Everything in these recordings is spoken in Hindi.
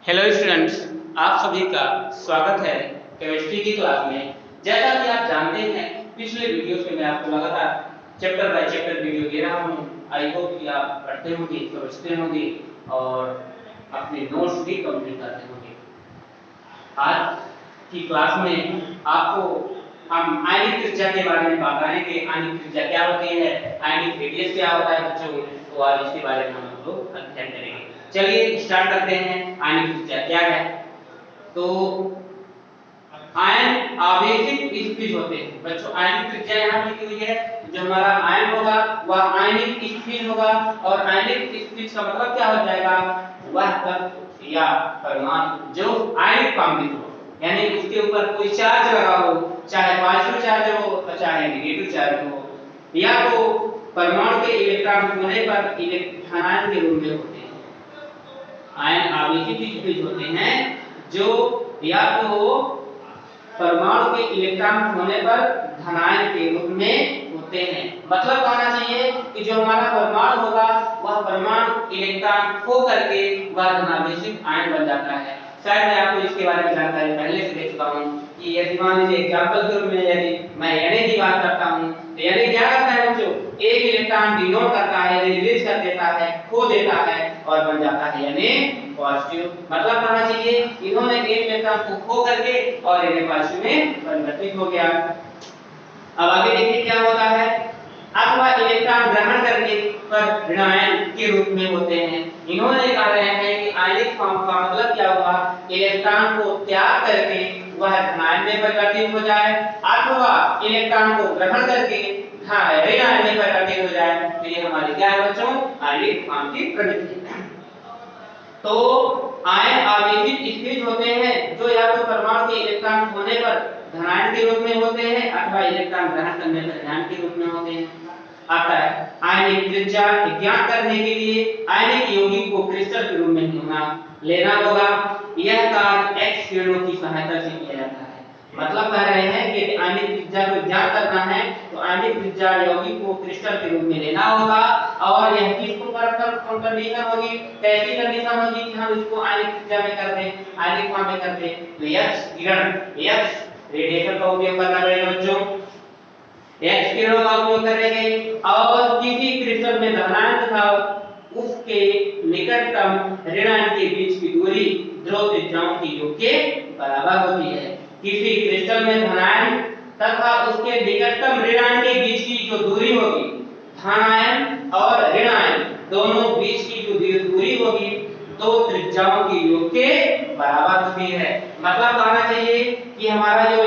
हेलो स्टूडेंट्स, आप सभी का स्वागत है केमिस्ट्री की क्लास में। जैसा कि आप जानते हैं, पिछले वीडियोस में मैं आपको लगातार चैप्टर बाय चैप्टर वीडियो दे रहा हूं। आई होप कि आप पढ़ते होंगे, समझते होंगे और अपने नोट्स भी कंप्लीट करते होंगे। आज की क्लास में आपको हम आयनिक त्रिज्या के बारे में बताएंगे। आयनिक त्रिज्या क्या होती है, आयनिक रेडियस क्या होता है बच्चों, तो आज इसके बारे में हम लोग अध्ययन करेंगे। चलिए स्टार्ट करते हैं। आयनिक त्रिज्या क्या है? तो आयन आवेशित स्थिर होते हैं बच्चों। आयनिक त्रिज्या यहाँ लिखी हुई है। जो हमारा आयन होगा वह आयनिक स्थिर होगा, और आयनिक स्थिर का मतलब क्या हो जाएगा? वह तत्व या परमाणु जो आयनिक कांबित हो, यानी उसके ऊपर कोई चार्ज लगा हो, चाहे पॉजिटिव चार्ज हो चाहे नेगेटिव चार्ज हो, या तो परमाणु के इलेक्ट्रॉन होने पर इलेक्ट्रॉन के रूप में होते हैं। आयन आवेशित स्थिर होते हैं जो या तो परमाणु के इलेक्ट्रॉन होने पर धनायन के रूप में होते हैं। मतलब कहना चाहिए कि जो हमारा परमाणु होगा वह परमाणु इलेक्ट्रॉन खो करके वह धनावेशित आयन बन जाता है। शायद मैं आपको इसके बारे में जानकारी पहले से दे चुका हूं कि यदि मान लीजिए एग्जांपल के रूप में यदि मैं Na की बात करता हूं, तो Na क्या करता है बच्चों? एक इलेक्ट्रॉन डिनोट करता है, रिलीज कर देता है, खो देता है और बन जाता है Na पॉजिटिव। मतलब कहना चाहिए इन्होंने एक इलेक्ट्रॉन को खो करके और Na पॉजिटिव में परिवर्तित हो गया। अब आगे देखिए क्या होता है। अथवा इलेक्ट्रॉन ग्रहण करने पर ऋणायन के रूप में होते हैं। इन्होंने कहा है कि आयनिक फॉर्म का मतलब क्या हुआ? इलेक्ट्रॉन को त्याग करके वह धनायन में परिवर्तित हो जाए, अथवा इलेक्ट्रॉन को ग्रहण करके ऋणायन में परिवर्तित हो जाए। तो ये हमारी क्या है बच्चों? आयनिक फॉर्म की प्रवृत्ति है। तो आयन आवेशित स्थिर होते हैं जो या तो परमाणु के इलेक्ट्रॉन होने पर धनायन के रूप में होते हैं, अथवा इलेक्ट्रॉन ग्रहण करने पर ऋणायन के रूप में होते हैं। आता है आयनिक त्रिज्या ज्ञात करने के लिए आयनिक यौगिक को क्रिस्टल के रूप में लेना होगा। यह कार्य एक्स किरणों की सहायता से किया जाता है। मतलब कह रहे हैं कि आयनिक त्रिज्या को ज्ञात करना है तो आयनिक त्रिज्या यौगिक को क्रिस्टल के रूप में लेना होगा। और यह किस प्रकार का कंडीशन होगी, कैसी कंडीशन होगी कि हम इसको आयनिक त्रिज्या में कर दें, आयनिक फॉर्म में कर दें? तो एक्स किरण, एक्स रेडिएशन का उपयोग करना पड़ेगा बच्चों। एक्स किरणों का उपयोग करेंगे और किसी क्रिस्टल में धनायन तथा उसके निकटतम ऋणायन के बीच की दूरी ध्रुव त्रिज्याओं की योग के बराबर होती है। किसी क्रिस्टल में धनायन तथा उसके निकटतम ऋणायन के बीच की जो दूरी होगी, धनायन और ऋणायन दोनों बीच की जो दूरी होगी, दो त्रिज्याओं की योग के बराबर होती है। मतलब कहना चाहिए कि हमारा जो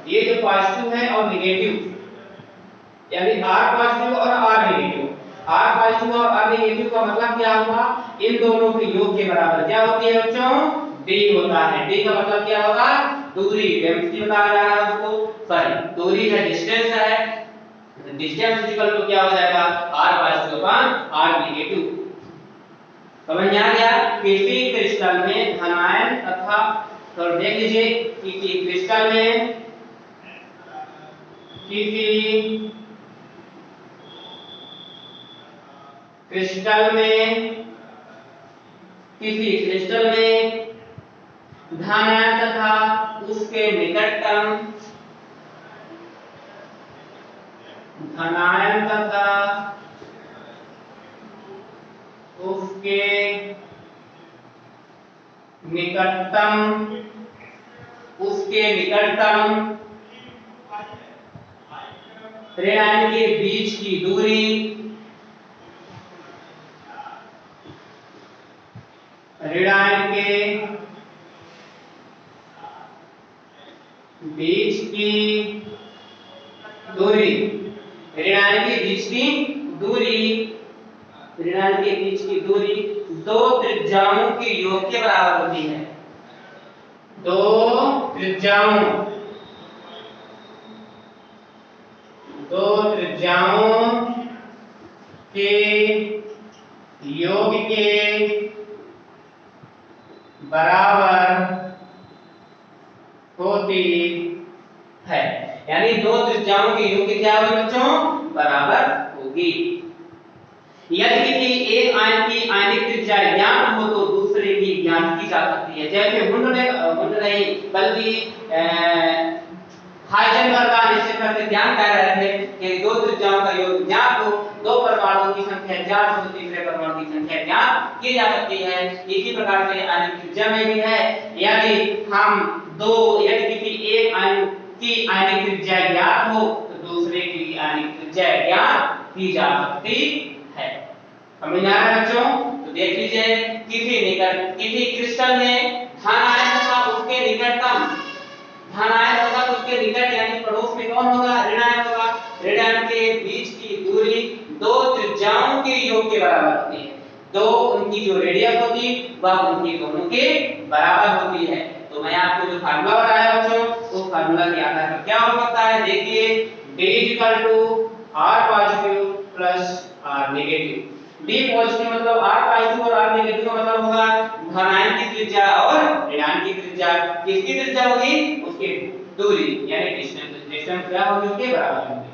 ये जो पॉजिटिव है और नेगेटिव, यानी R पॉजिटिव और R नेगेटिव, R पॉजिटिव और R नेगेटिव का मतलब क्या होगा? इन दोनों के योग के बराबर क्या होती है बच्चों? D होता है। D का मतलब क्या होगा? दूरी, डेंसिटी बताया जा रहा है उसको, सॉरी दूरी है, डिस्टेंस है। डिस्टेंस इक्वल टू क्या हो जाएगा? R positive upon R negative. समझ में आ गया? किसी क्रिस्टल में धनायन तथा, तो देख लीजिए किसी क्रिस्टल में किसी क्रिस्टल में धनायन तथा उसके निकटतम ऋणायन के बीच की दूरी ऋणायन के बीच की दूरी दो त्रिज्याओं के योग के बराबर होती है। दो त्रिज्याओं के योग के बराबर होती है। यानी दो त्रिज्याओं के योग क्या होगी बच्चों? बराबर होगी। यदि किसी एक आयन की आयनिक त्रिज्या ज्ञात हो तो दूसरे की ज्ञात की जा सकती है। जैसे मुंड नहीं बल्कि हाइजेनबर्ग का निश्चित से ध्यान कर रहे थे कि दो त्रिज्याओं का योग ज्ञात हो, दो परमाणुओं की संख्या ज्ञात हो तो तीसरे परमाणु की संख्या ज्ञात की जा सकती है। इसी प्रकार से आणविक त्रिज्या में भी है, यदि किसी एक अणु की आणविक त्रिज्या ज्ञात हो तो दूसरे की आणविक त्रिज्या ज्ञात की जा सकती है। समझ में आ रहा है बच्चों? तो देख लीजिए, किसी क्रिस्टल में धन आयन होगा, उसके निकट यानी पड़ोस में कौन होगा? ऋण आयन होगा। ऋण आयन के बीच की दूरी दो त्रिज्याओं के योग के बराबर होती है। दो उनकी जो रेडियस होती वह उनकी दोनों के बराबर होती है। तो मैं आपको जो फार्मूला बताया बच्चों, उस फार्मूला के आधार पर क्या हो सकता है, देखिए D R positive plus R negative. D positive मतलब R पॉजिटिव और R नेगेटिव का मतलब होगा धनायन की त्रिज्या और ऋणायन की त्रिज्या। किसकी त्रिज्या होगी? उसकी दूरी यानी डिस्टेंस क्या होगी? उसके बराबर होगी।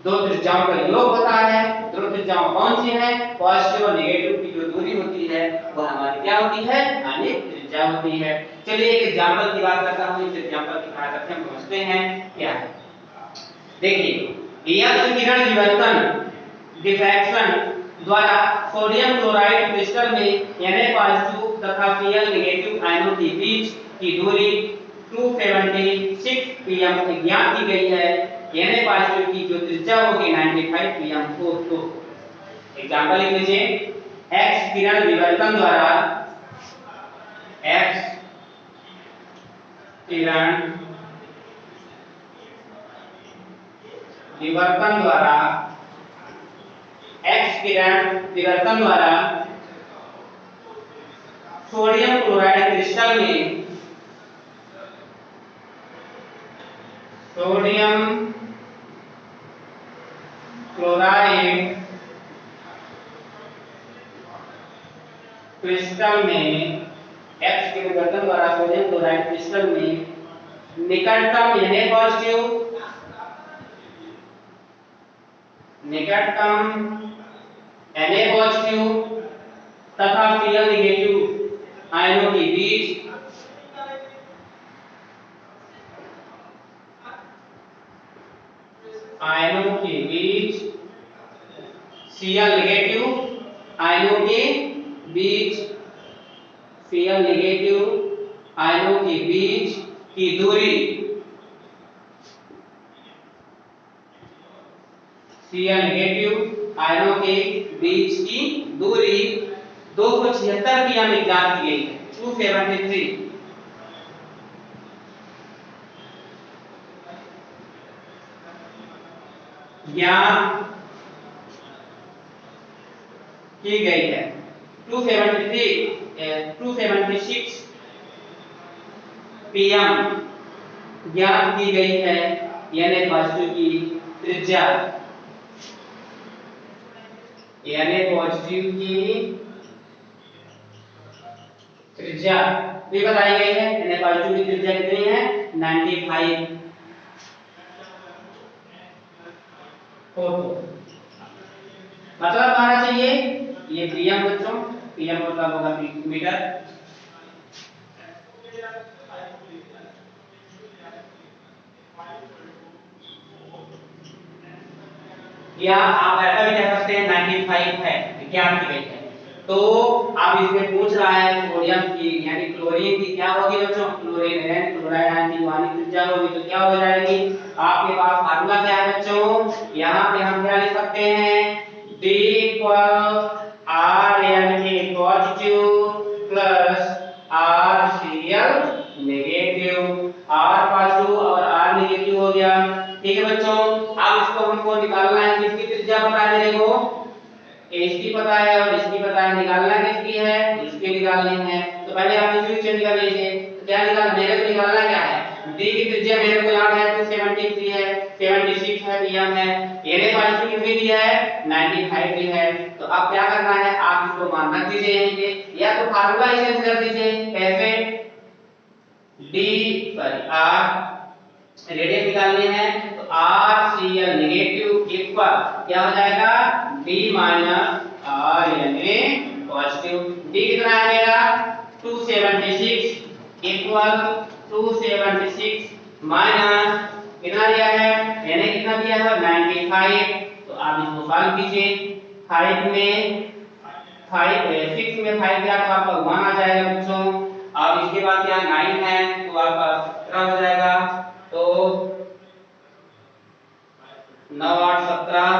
दो त्रिज्याओं का योग होता है। दो त्रिज्याएं कौन सी हैं? पॉजिटिव और नेगेटिव की जो दूरी होती है वह हमारी क्या होती है? आणविक त्रिज्या होती है। चलिए एक एग्जांपल की बात करता हूं। इस एग्जांपल की सहायता से हम समझते हैं क्या है। देखिए यह किरण विवर्तन डिफ्रैक्शन द्वारा सोडियम क्लोराइड क्रिस्टल में Na+ तथा Cl- आयनों के बीच की दूरी 276 pm ज्ञात की गई है। Na+ की जो त्रिज्या होगी 95 pm हो। तो एग्जांपल लिख लीजिए, X किरण विवर्तन द्वारा X किरण विवर्तन द्वारा सोडियम क्लोराइड क्रिस्टल में X के विवर्तन द्वारा सोडियम क्लोराइड क्रिस्टल में निकटतम Na+ तथा Cl- आयनों के बीच Cl- आयनों के बीच की दूरी आयनों के बीच की दूरी 276 pm ज्ञात की गई है। 273 ज्ञात की गई है। 276 pm ज्ञात की गई है। Na+ की त्रिज्या भी बताई गई है। Na+ की त्रिज्या कितनी है? 95 फोटो मतलब आना चाहिए। ये पीएम बच्चों, पीएम मतलब होगा मीटर। या आप ऐसा भी कह सकते हैं 95 है, ज्ञात की गई है। तो आप इसमें पूछ रहा है सोडियम की यानी क्लोरीन की क्या होगी बच्चों? क्लोरीन है क्लोराइड आयन की वाली त्रिज्या होगी तो क्या हो जाएगी? आपके पास फार्मूला क्या है बच्चों? यहाँ पे हम क्या लिख सकते हैं? D R Na+ plus R Cl negative. R positive और R नेगेटिव हो गया। ठीक है बच्चों, अब इसको हमको निकालना है। किसकी त्रिज्या पता है मेरे को? इसकी पता है और इसकी पता है। निकालना किसकी है? इसकी निकालनी है। तो पहले आप इसकी त्रिज्या निकाल लीजिए। तो क्या निकाल मेरे को निकालना क्या है? D की त्रिज्या मेरे को याद है 273 है, 76 है pm है। Na+ कितनी दी है? 95 दी है। तो अब क्या करना है? आप इसको मान रख दीजिए यहीं पे, या तो फार्मूला चेंज कर दीजिए। कैसे? R रेडियस निकालनी है तो RCl नेगेटिव इक्वल क्या हो जाएगा? D - RNA positive. D कितना है मेरा? 276 इक्वल 276 माइनस कितना दिया है, यानी कितना दिया है 95। तो आप इसको सॉल्व कीजिए। 5 में 5 6 में 5 दिया तो आपका 1 आ जाएगा बच्चों। अब इसके बाद क्या 9 है तो आपका 17 हो जाएगा। तो 9 8 17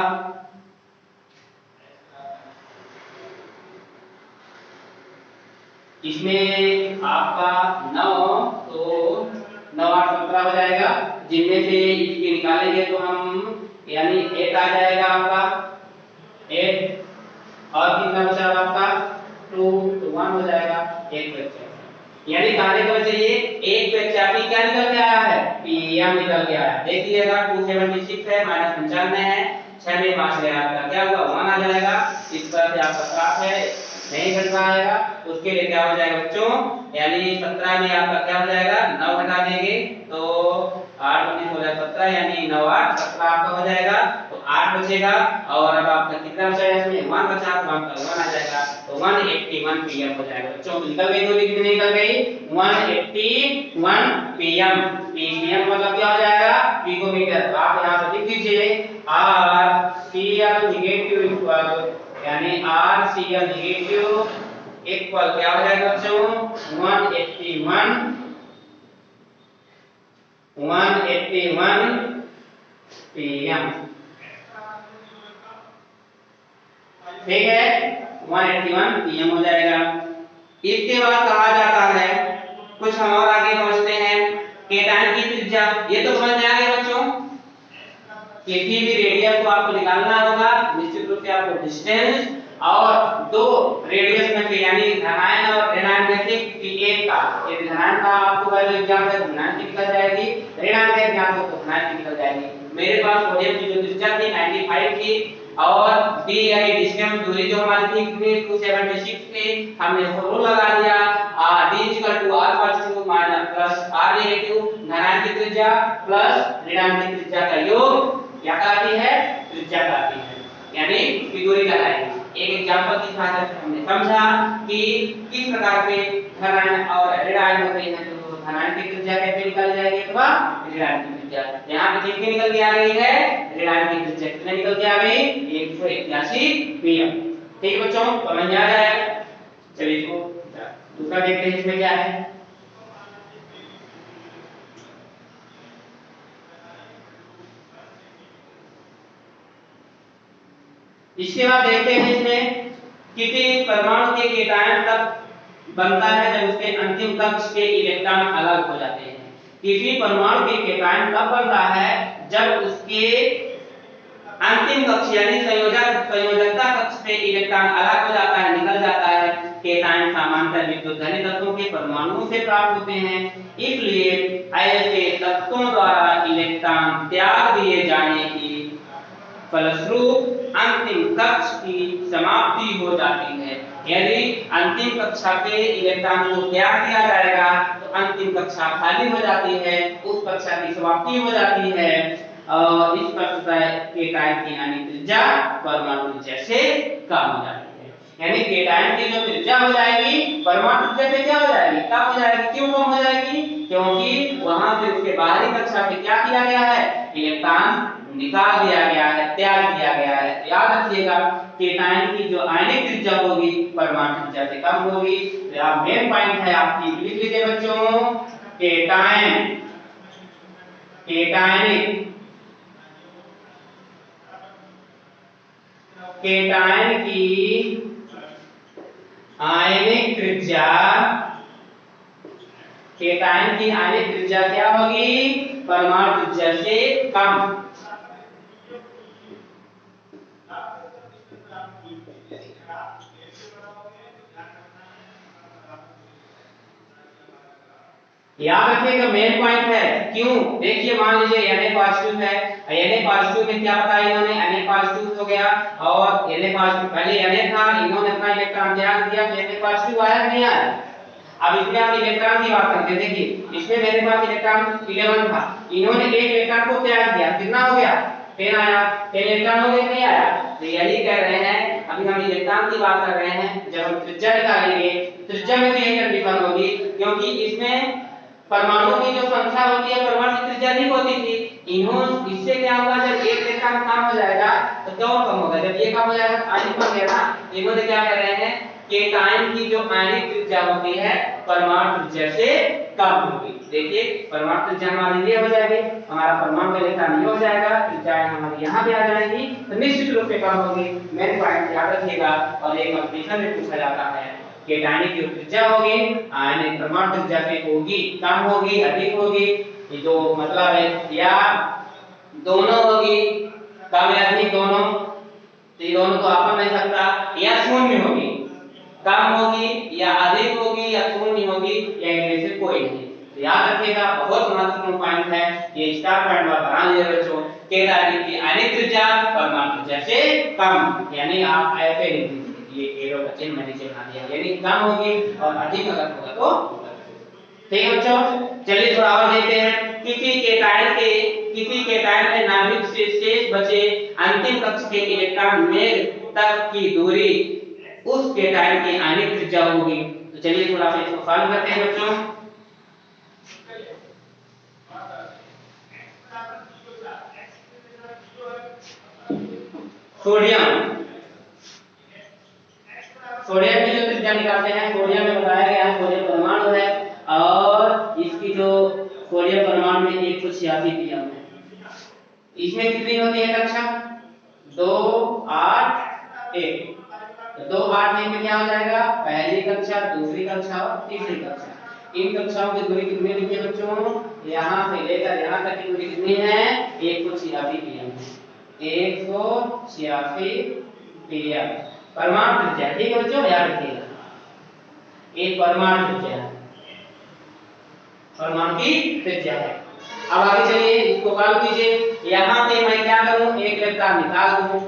इसमें आपका 9 तो 9 8 17 हो जाएगा, जिनमें से इसके निकालेंगे तो हम यानी 8 आ जाएगा आपका 8 और कितना बचा आपका 2 तो 1 हो जाएगा। एक बचा यानी कहने को चाहिए एक बच्चा भी क्या निकल के आया है, पीएम निकल के आया। देखिएगा 276 है माइनस 95 है, 6 में 5 गया आपका क्या हुआ 1 आ जाएगा। इस तरह से आपका 7 है नहीं घट पाएगा, उसके लिए क्या हो जाएगा बच्चों, यानी 17 में आपका क्या हो जाएगा 9 हटा देंगे तो 8 19 हो जाएगा 17 यानी 9 8 17 आपका हो जाएगा। तो 8 बचेगा और अब आपका कितना बचेगा इसमें 1 बचा तो आपका 1 आ जाएगा। तो 181 पीएम हो जाएगा बच्चों। निकल गई, दो कितनी निकल गई 181 पीएम। पीएम मतलब क्या हो जाएगा पिकोमीटर। आप यहां से लिख दीजिए आर सीएल नेगेटिव इक्वल यानी RCl नेगेटिव इक्वल क्या हो जाएगा बच्चों 181 पीएम। ठीक है 181 पीएम हो जाएगा। इसके बाद कहा जाता है कुछ हम और आगे समझते हैं केटायन की त्रिज्या। ये तो समझ में आ गया बच्चों, किसी भी रेडियस को आपको निकालना होगा, निश्चित रूप से आपको डिस्टेंस और दो रेडियस में से यानी धनायन और ऋणायन में से किसी एक का, यदि धनायन का आपको वैल्यू ज्ञात है तो धनायन की निकल जाएगी, ऋणायन का ज्ञात हो तो धनायन की निकल जाएगी। मेरे पास सोडियम की जो त्रिज्या थी 95 की और डी यानी डिस्टेंस दूरी जो हमारी थी कितनी 276 थी, हमने फॉर्मूला लगा दिया d r minus plus r negative धनायन की त्रिज्या प्लस ऋणायन की त्रिज्या का योग क्या कहती है त्रिज्या कहती है, यानी इसकी दूरी लगाएंगे। एक एग्जांपल की सहायता से हमने समझा कि किस प्रकार से धनायन और ऋणायन होते हैं। तो धनायन की त्रिज्या कैसे निकल जाएगी अथवा ऋणायन की त्रिज्या यहां पे कितनी निकल के आ गई है ऋणायन की त्रिज्या कितनी निकल के आ गई 181 पीएम। ठीक बच्चों समझ में आ जाएगा। चलिए इसको दूसरा देखते हैं इसमें क्या है। इसके बाद देखते हैं इसमें किसी परमाणु के केटायन तक बनता है जब उसके अंतिम कक्ष के इलेक्ट्रॉन अलग हो जाते हैं। किसी परमाणु के केटायन तब बनता है जब उसके अंतिम कक्ष यानी संयोजकता कक्ष से इलेक्ट्रॉन अलग हो जाता है, निकल जाता है। केटायन सामान्यतः विद्युत धनी तत्वों के परमाणुओं से प्राप्त होते हैं, इसलिए ऐसे तत्वों द्वारा इलेक्ट्रॉन त्याग दिए जाने की फलस्वरूप अंतिम कक्ष की समाप्ति हो जाती है। यदि अंतिम कक्षा के इलेक्ट्रॉन को त्याग दिया जाएगा तो अंतिम कक्षा खाली हो जाती है, उस कक्षा की समाप्ति हो जाती है और इस कक्षा के केटायन की यानी त्रिज्या परमाणु त्रिज्या से कम हो जाती है। यानी केटायन की जो त्रिज्या हो जाएगी परमाणु त्रिज्या से क्या हो जाएगी कम हो जाएगी। क्यों कम हो जाएगी, क्योंकि वहां से उसके बाहरी कक्षा से क्या किया गया है इलेक्ट्रॉन निकाल दिया गया है, त्याग दिया गया है। तो याद रखिएगा केटायन की जो आयनिक त्रिज्या होगी परमाणु त्रिज्या से कम होगी। तो आप मेन पॉइंट है आपकी लिख लीजिए बच्चों केटायन केटायन की आयनिक त्रिज्या केटायन की आयनिक त्रिज्या क्या होगी परमाणु त्रिज्या से कम। याद रखिएगा मेन पॉइंट है। क्यों, देखिए मान लीजिए Na पॉजिटिव है, Na पॉजिटिव में क्या बताया इन्होंने Na पॉजिटिव हो गया और Na पॉजिटिव पहले Na था, इन्होंने अपना इलेक्ट्रॉन त्याग दिया तो Na पॉजिटिव आया नहीं आया। अब इसमें हम इलेक्ट्रॉन की बात करते हैं। देखिए इसमें मेरे पास इलेक्ट्रॉन 11 था, इन्होंने एक इलेक्ट्रॉन को त्याग दिया, कितना हो गया 10 आया। 10 इलेक्ट्रॉन हो गया नहीं आया। तो यही कह रहे हैं, अभी हम इलेक्ट्रॉन की बात कर रहे हैं। जब हम त्रिज्या निकालेंगे त्रिज्या में तो यही कंडीशन होगी क्योंकि इसमें परमाणुओं की जो संख्या होती है परमाणु की त्रिज्या अधिक होती थी। इससे क्या हुआ, जब एक इलेक्ट्रॉन कम हो जाएगा तो क्या कम होगा, जब ये कम हो जाएगा तो आयनिक बन गया ना। इन्होंने क्या कह रहे हैं कि टाइम की जो आयनिक त्रिज्या होती है परमाणु त्रिज्या से कम होगी। देखिए परमाणु त्रिज्या हमारी ये हो जाएगी, हमारा परमाणु इलेक्ट्रॉन ये हो जाएगा, त्रिज्या हमारी यहाँ पे आ जाएगी तो निश्चित रूप से कम होगी। मेन पॉइंट याद रखिएगा। और एक कंपटीशन में पूछा जाता है कि टाइम की त्रिज्या होगी आयनिक परमाणु त्रिज्या से होगी, कम होगी अधिक होगी, ये जो मतलब है, या दोनों होगी, कम या अधिक दोनों, तो ये दोनों तो आपस नहीं सकता, या शून्य होगी, कम होगी या अधिक होगी या शून्य होगी या इनमें से कोई नहीं। तो याद रखिएगा बहुत महत्वपूर्ण पॉइंट है ये, स्टार पॉइंट आप बना लीजिए बच्चों। के तारीख की आयनिक त्रिज्या परमाणु त्रिज्या से कम, यानी आप ऐसे लिख दीजिए, ये एरो का चिन्ह मैंने बना दिया, यानी कम होगी और अधिक अगर होगा तो ठीक है बच्चों। चलिए थोड़ा और देखते हैं। किसी के टाइम में नाभिक से शेष बचे अंतिम कक्ष के इलेक्ट्रॉन मेघ तक की दूरी उस के टाइम की आयनिक त्रिज्या होगी। तो चलिए थोड़ा सा इसको सॉल्व करते हैं बच्चों। सोडियम की जो त्रिज्या निकालते हैं, सोडियम में बताया गया है सोडियम परमाणु है और इसकी जो सोडियम परमाणु में 186 पीएम है। इसमें कितनी होती है कक्षा, 2 8 1। तो 2 8 1 में क्या हो जाएगा, पहली कक्षा, दूसरी कक्षा और तीसरी कक्षा। इन कक्षाओं की दूरी कितनी लिखिए बच्चों, यहां से लेकर यहां तक की दूरी कितनी है, 186 पीएम है। 186 पीएम परमाणु त्रिज्या, ठीक है बच्चों, याद रखिएगा एक परमाणु त्रिज्या है, परमाणु की त्रिज्या है। अब आगे चलिए इसको सॉल्व कीजिए। यहां से मैं क्या करूं, एक इलेक्ट्रॉन निकाल दूं,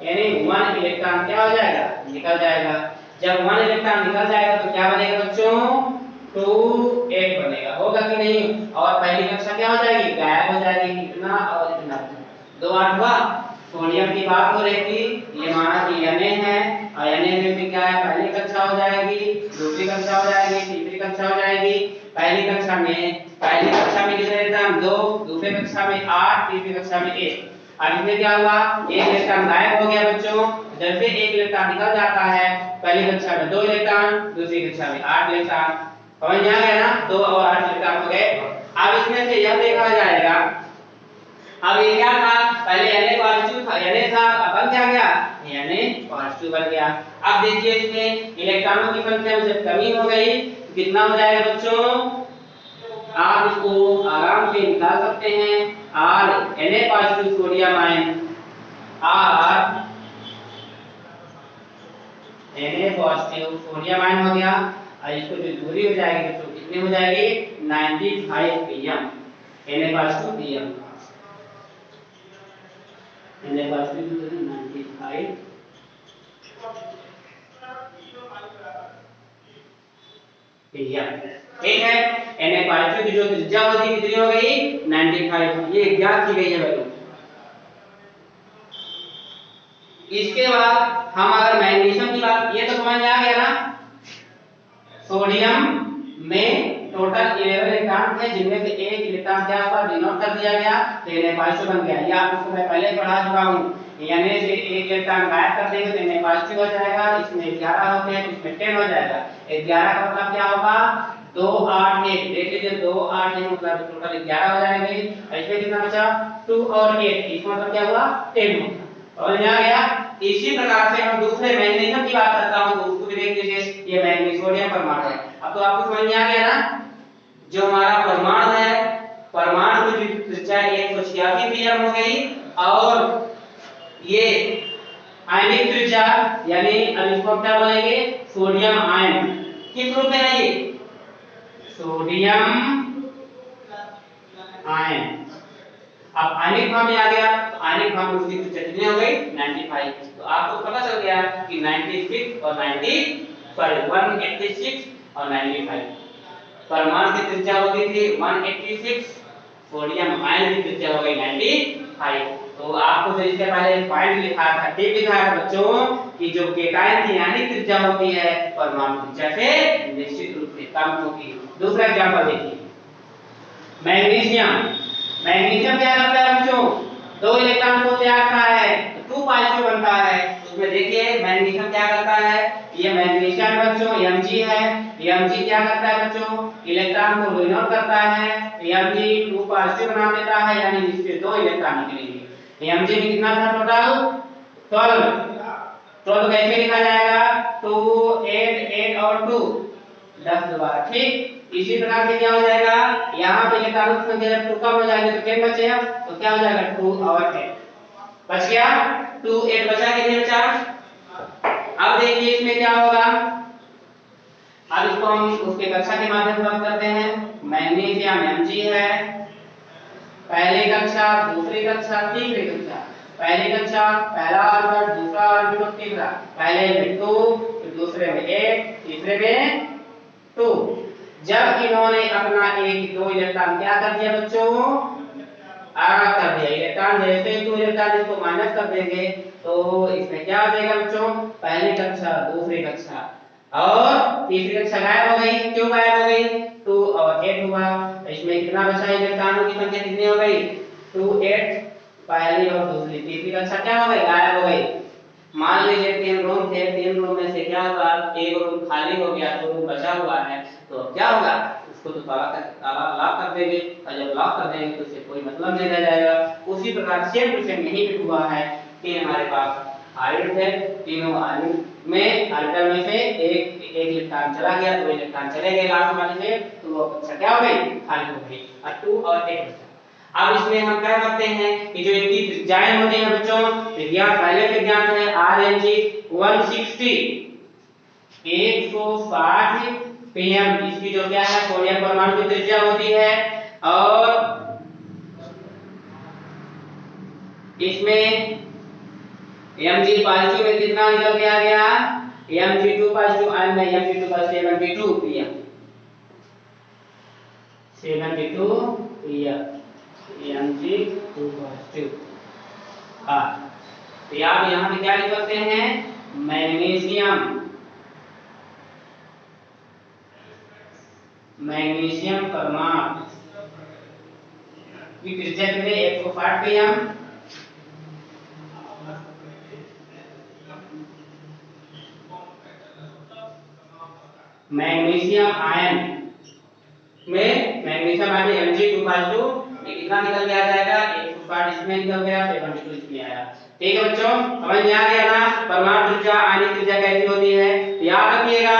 यानी 1 इलेक्ट्रॉन क्या हो जाएगा, निकल जाएगा। जब 1 इलेक्ट्रॉन निकल जाएगा तो क्या बनेगा बच्चों, 2 8 बनेगा, होगा कि नहीं। और पहली कक्षा क्या हो जाएगी, गायब हो जाएगी, इतना और इतना, 2 8 हुआ। सोडियम की बात हो रही थी, ये माना कि Na है और Na में से क्या है, पहली कक्षा हो जाएगी, दूसरी कक्षा हो जाएगी, तीसरी कक्षा हो जाएगी। पहली कक्षा में कितने इलेक्ट्रॉन, 2, दूसरी कक्षा में 8, तीसरी कक्षा में 1। अब इसमें क्या हुआ, एक इलेक्ट्रॉन गायब हो गया बच्चों। जैसे एक इलेक्ट्रॉन निकल जाता है, पहली कक्षा में 2 इलेक्ट्रॉन, दूसरी कक्षा में 8 इलेक्ट्रॉन, समझ में आ गया ना, 2 और 8 इलेक्ट्रॉन हो गए। अब इसमें से यह देखा जाएगा, अब ये क्या था, पहले Na पॉजिटिव था, Na था, अब बन क्या गया, Na पॉजिटिव बन गया। अब देखिए इसमें इलेक्ट्रॉनों की संख्या में जब कमी हो गई तो कितना हो जाएगा बच्चों, आप इसको आराम से निकाल सकते हैं। R Na positive sodium ion, R Na positive sodium ion हो गया। और इसको जो दूरी हो जाएगी बच्चों कितनी हो जाएगी, 95 pm, Na positive pm, Na positive 95 pm, ठीक है। Na पॉजिटिव की जो त्रिज्या होती है कितनी हो गई, 95, ये ज्ञात की गई है वैल्यू। इसके बाद हम अगर मैग्नीशियम की बात, ये तो समझ में आ गया ना, सोडियम में टोटल 11 इलेक्ट्रॉन थे जिनमें से एक इलेक्ट्रॉन क्या हुआ, डिनोट कर दिया गया, तो Na पॉजिटिव बन गया। ये आपको मैं पहले पढ़ा चुका हूं, Na से एक इलेक्ट्रॉन गायब कर देंगे तो Na पॉजिटिव हो जाएगा, इसमें 11 होते हैं तो इसमें 10 हो जाएगा। 11 का मतलब क्या होगा, 2 8 1, देख लीजिए 2 8 1 मतलब टोटल 11 हो जाएंगे। इसमें कितना बचा, 2 और 8, इसका मतलब क्या हुआ, 10 होगा। समझ में आ गया। इसी प्रकार से हम दूसरे मैग्नीशियम की बात करता हूं तो उसको भी देख लीजिए, ये मैग्नीशियम परमाणु है। अब तो आपको समझ में आ गया ना, जो हमारा परमाणु है, परमाणु की त्रिज्या 186 पीएम हो गई और ये आयनिक त्रिज्या, यानी अब इसको क्या बोलेंगे, सोडियम आयन। किस रूप में है ये, सोडियम आयन। अब आयनिक फॉर्म में आ गया, आयनिक फॉर्म में उसकी त्रिज्या कितनी हो गई, 95। तो आपको पता चल गया कि 96 और 186 और 95 परमाणु की त्रिज्या होती थी 186, सोडियम आयन की त्रिज्या हो गई 95। तो आपको जो इसके पहले पॉइंट लिखा था, ठीक लिखा है बच्चों, कि जो केटायन की आयनिक त्रिज्या होती है परमाणु त्रिज्या से निश्चित रूप से काम होगी। दूसरा एग्जांपल देखिए, मैग्नीशियम। मैग्नीशियम क्या करता है बच्चों, 2 इलेक्ट्रॉन को त्याग करता है तो 2 पॉजिटिव बनता है। उसमें देखिए मैग्नीशियम क्या करता है, ये मैग्नीशियम बच्चों Mg है। Mg क्या करता है बच्चों, इलेक्ट्रॉन को लो आउट करता है, Mg 2 पॉजिटिव बना देता है, यानी इससे 2 इलेक्ट्रॉन निकलेंगे। Mg में कितना था टोटल, 12 कैसे लिखा जाएगा, 2 8 8 और 2 10 दोबारा, ठीक। इसी प्रकार से क्या हो जाएगा, यहाँ पे इलेक्ट्रॉनों की संख्या जब 2 कम हो जाएगी तो 10 बचेगा, तो क्या हो जाएगा 2 और 10 बच गया, 2 8 बचा, कितने बचा। अब देखिए इसमें क्या होगा, अब इसको हम उसके कक्षा के माध्यम से बात करते हैं। मैग्नीशियम Mg है, पहली कक्षा, दूसरी कक्षा, तीसरी कक्षा। पहली कक्षा पहला ऑर्बिटल, दूसरा ऑर्बिटल, तीसरा, पहले में 2, दूसरे में 1, तीसरे में 2। जब इन्होंने अपना 1 2 इलेक्ट्रॉन क्या कर दिया बच्चों, आगा कर दिया, इलेक्ट्रॉन जैसे ही 2 इलेक्ट्रॉन इसको माइनस कर देंगे तो इसमें क्या हो जाएगा बच्चों, पहली कक्षा, दूसरी कक्षा और तीसरी कक्षा गायब हो गई। क्यों गायब हो गई, 2 और 8 हुआ, इसमें कितना बचा, इलेक्ट्रॉनों की संख्या कितनी हो गई, 2 8, पहली और दूसरी, तीसरी कक्षा क्या हो गई, गायब हो गई। मान लीजिए 3 रूम थे, 3 रूम में से क्या हुआ, एक रूम खाली हो गया, 2 रूम बचा हुआ है, तो क्या होगा, उसको तो ताला लॉक कर देंगे, और जब लॉक कर देंगे तो उससे कोई मतलब नहीं रह जाएगा। उसी प्रकार सेम टू सेम यही भी हुआ है कि हमारे पास ऑर्बिटल है, तीनों ऑर्बिटल में ऑर्बिटल में से एक इलेक्ट्रॉन चला गया, 2 इलेक्ट्रॉन चले गए लास्ट वाले से, तो वो कक्षा क्या हो गई, खाली हो गई, और 2 और 1 बचा। अब इसमें हम क्या करते हैं कि जो इनकी त्रिज्याएं होती हैं बच्चों, त्रिज्या पहले से ज्ञात है, Rng 160 160 pm, इसकी जो क्या है सोडियम परमाणु की त्रिज्या होती है। और इसमें Mg पॉजिटिव में कितना निकल के आ गया, Mg2 पॉजिटिव आयन में Mg2 पर 72 pm, 72 pm, Mg2 पॉजिटिव। हाँ, तो आप यहाँ पे क्या लिख सकते हैं, मैग्नीशियम परमाणु की त्रिज्या कितनी, 160 pm, मैग्नीशियम आयन में मैग्नीशियम आयन Mg2 पॉजिटिव कितना निकल के आ जाएगा, 160 इसमें निकल गया, 72 इसमें आया। ठीक है बच्चों, समझ में आ गया ना परमाणु त्रिज्या आयनिक त्रिज्या कैसी होती है। याद रखिएगा,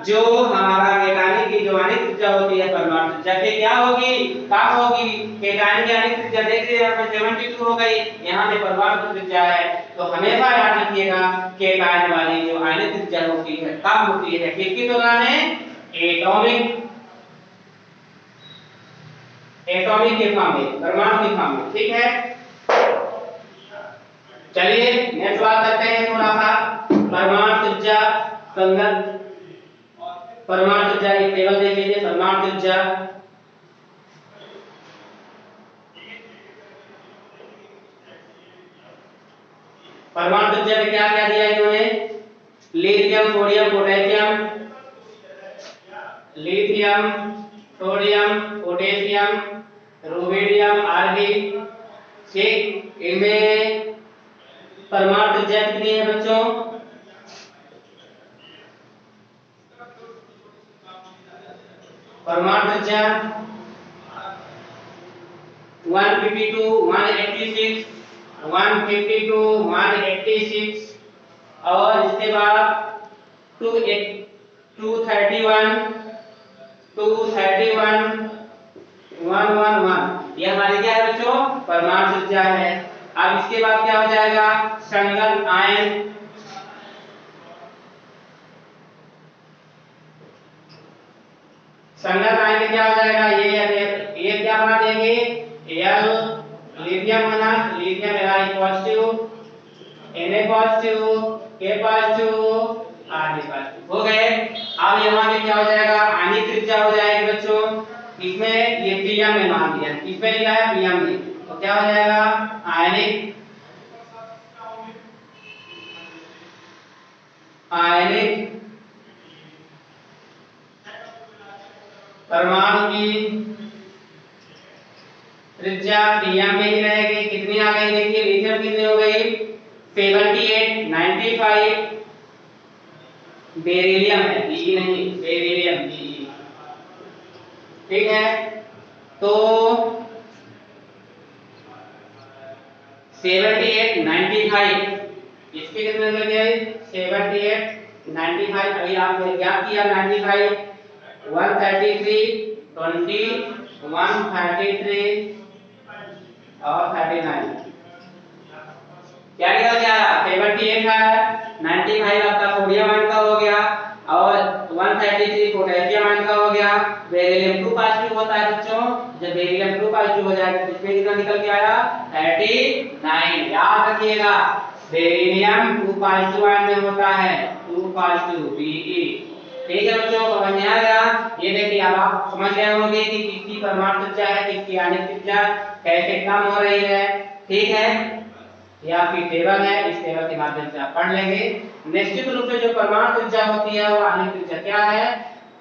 जो हमारा केटायनिक की जो आयनिक त्रिज्या होती है परमाणु त्रिज्या से क्या होगी, कम होगी। केटायनिक की आयनिक त्रिज्या देखिए यहाँ पे 72 हो गई, यहाँ पे परमाणु त्रिज्या है, तो हमेशा याद रखिएगा केटायन वाली जो आयनिक त्रिज्या होती है कम होती है, किसकी तुलना में, एटॉमिक के फॉर्म में, परमाणु के फॉर्म में। ठीक है, चलिए नेक्स्ट बात करते हैं थोड़ा सा परमाणु त्रिज्या संगत। परमाणु त्रिज्या एक टेबल देख लीजिए, परमाणु त्रिज्या परमाणु त्रिज्या में क्या क्या दिया इन्होंने, lithium sodium potassium, lithium sodium potassium rubidium RB. ठीक, इनमें परमाणु त्रिज्या कितनी है बच्चों, परमाणु त्रिज्या 152 186 152 186, और इसके बाद 231 231 111, ये हमारी क्या है बच्चों, परमाणु त्रिज्या है। अब इसके बाद क्या हो जाएगा, संगत आयन, संगत आयन में क्या हो जाएगा, ये क्या बना देंगे, एल लिथियम बना, lithium Li positive, Na positive, K positive, Rb positive हो गए। अब यहाँ पे क्या हो जाएगा, आयनिक त्रिज्या हो जाएगी बच्चों, इसमें ये pm में मान दिया, इसमें लिखा है pm में, तो क्या हो जाएगा, आयनिक परमाणु की त्रिज्या Dm में ही रहेगी। कितनी आ गई देखिए, लिथियम कितनी हो गई 78, 95, बेरिलियम है, Be नहीं, बेरिलियम Be, ठीक है। तो 78, 95, इसके कितने लग गए 78, 95, अभी आपने क्या किया 95, 133, 20, 133 और 39, क्या निकल गया 78 है, 95 आपका सोडियम आयन का हो गया और 133 पोटेशियम आयन का हो गया। बेरिलियम 2 पॉजिटिव होता है बच्चों, जब बेरिलियम 2 पॉजिटिव हो जाएगा तो इसमें कितना निकल के आया 39। याद रखिएगा बेरिलियम 2 पॉजिटिव आयन में होता है, 2 पॉजिटिव Be, ठीक है बच्चों, समझ में आ गया। ये देखिए अब आप समझ गए होंगे कि किसकी परमाणु त्रिज्या है, किसकी आणविक त्रिज्या कैसे कम हो रही है, ठीक है। ये आपकी टेबल है, इस टेबल के माध्यम से आप पढ़ लेंगे। निश्चित रूप से जो परमाणु त्रिज्या होती है वो आणविक त्रिज्या क्या है,